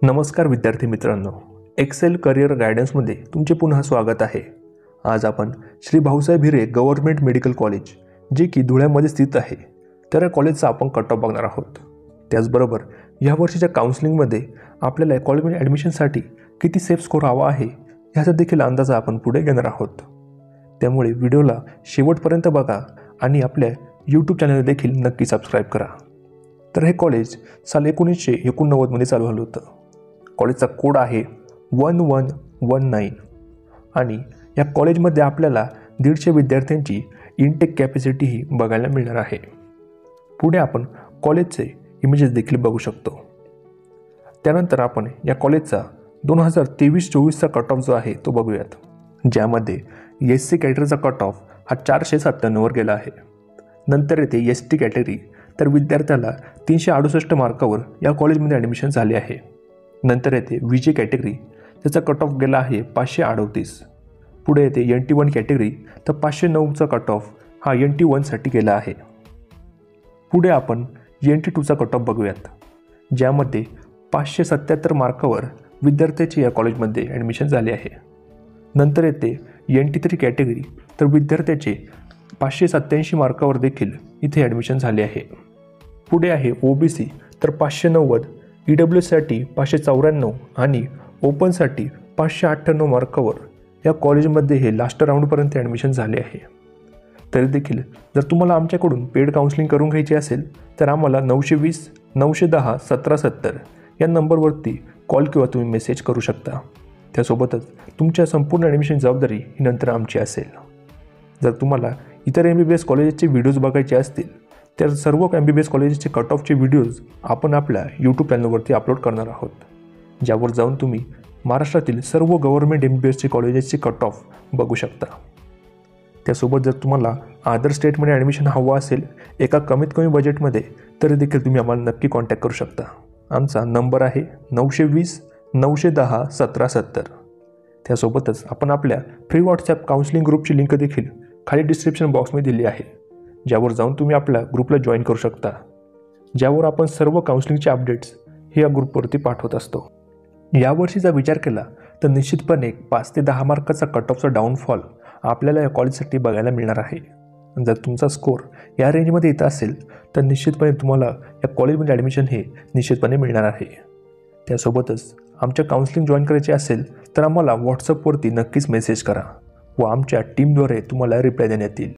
नमस्कार विद्यार्थी मित्रांनो, एक्सेल करिअर गायडन्समध्ये तुमचे पुन्हा स्वागत आहे। आज आपण Shri Bhausaheb Hire government medical college जे की धुळ्यामध्ये स्थित आहे तर या कॉलेजचा आपण कट ऑफ बघणार आहोत। त्याचबरोबर या वर्षीच्या काउन्सिलिंगमध्ये आपल्याला कॉलेजमध्ये ॲडमिशनसाठी किती सेफ स्कोर हवा आहे याचा देखील अंदाज आपण पुढे घेणार आहोत। त्यामुळे व्हिडिओला शेवटपर्यंत बघा आणि आपल्या यूट्यूब चॅनल देखील नक्की सबस्क्राईब करा। तर हे कॉलेज साल 1989 मध्ये चालू झालं होतं। कॉलेजचा कोड आहे 1119 आणि या कॉलेजमध्ये आपल्याला 150 विद्यार्थ्यांची इनटेक कॅपॅसिटी बघायला मिळणार आहे। पुढे आपण कॉलेजचे इमेजेस देखील बघू शकतो। त्यानंतर आपण या कॉलेजचा 2023-24चा कट ऑफ जो आहे तो बघूयात, ज्यामध्ये SC कॅटेगरीचा कट ऑफ हा 497 वर गेला आहे। नंतर येते ST कॅटेगरी, तर विद्यार्थ्याला 368 मार्कावर या कॉलेजमध्ये ॲडमिशन झाले आहे। नंतर येते VJ कॅटेगरी, त्याचा कट ऑफ गेला आहे 538। पुढे येते NT1 कॅटेगरी, तर 509चा कट ऑफ हा NT1साठी गेला आहे। पुढे आपण NT2चा कट ऑफ बघूयात, ज्यामध्ये 577 मार्कावर विद्यार्थ्याचे या कॉलेजमध्ये ॲडमिशन झाले आहे। नंतर येते NT3 कॅटेगरी, तर विद्यार्थ्याचे 587 मार्कावर देखील इथे ॲडमिशन झाले आहे। पुढे आहे OBC, तर 590, EWSसाठी 594 आणि ओपनसाठी 598 मार्कावर या कॉलेजमध्ये हे लास्ट राऊंडपर्यंत ॲडमिशन झाले आहे। तरी देखील जर तुम्हाला आमच्याकडून पेड काउन्सिलिंग करून घ्यायची असेल तर आम्हाला 920 910 1770 या नंबरवरती कॉल किंवा तुम्ही मेसेज करू शकता। त्यासोबतच तुमच्या संपूर्ण ॲडमिशन जबाबदारी ही नंतर आमची असेल। जर तुम्हाला इतर MBBS कॉलेजेसचे व्हिडिओज बघायचे असतील तर सर्व MBBS कॉलेजेसचे कट ऑफचे व्हिडिओज आपण आपल्या यूट्यूब चॅनलवरती अपलोड करणार आहोत, ज्यावर जाऊन तुम्ही महाराष्ट्रातील सर्व गव्हर्नमेंट MBBSचे कॉलेजेसचे कट ऑफ बघू शकता। त्यासोबत जर तुम्हाला अदर स्टेटमध्ये ॲडमिशन हवं असेल एका कमीत कमी बजेटमध्ये, तरी देखील तुम्ही आम्हाला नक्की कॉन्टॅक्ट करू शकता। आमचा नंबर आहे 920 910 1770। त्यासोबतच आपण आपल्या फ्री व्हॉट्सॲप काउन्सिलिंग ग्रुपची लिंक देखील खाली डिस्क्रिप्शन बॉक्समध्ये दिली आहे, ज्यावर जाऊन तुम्ही आपल्या ग्रुपला जॉईन करू शकता, ज्यावर आपण सर्व काउन्सिलिंगचे अपडेट्स हे या ग्रुपवरती पाठवत असतो। यावर्षीचा विचार केला तर निश्चितपणे 5 ते 10 मार्काचा कट ऑफचा डाऊनफॉल आपल्याला या कॉलेजसाठी बघायला मिळणार आहे। जर तुमचा स्कोर या रेंजमध्ये येत असेल तर निश्चितपणे तुम्हाला या कॉलेजमध्ये ॲडमिशन हे निश्चितपणे मिळणार आहे। त्यासोबतच आमच्या काउन्सिलिंग जॉईन करायचे असेल तर आम्हाला व्हॉट्सअपवरती नक्कीच मेसेज करा व आमच्या टीमद्वारे तुम्हाला रिप्लाय देण्यात येईल।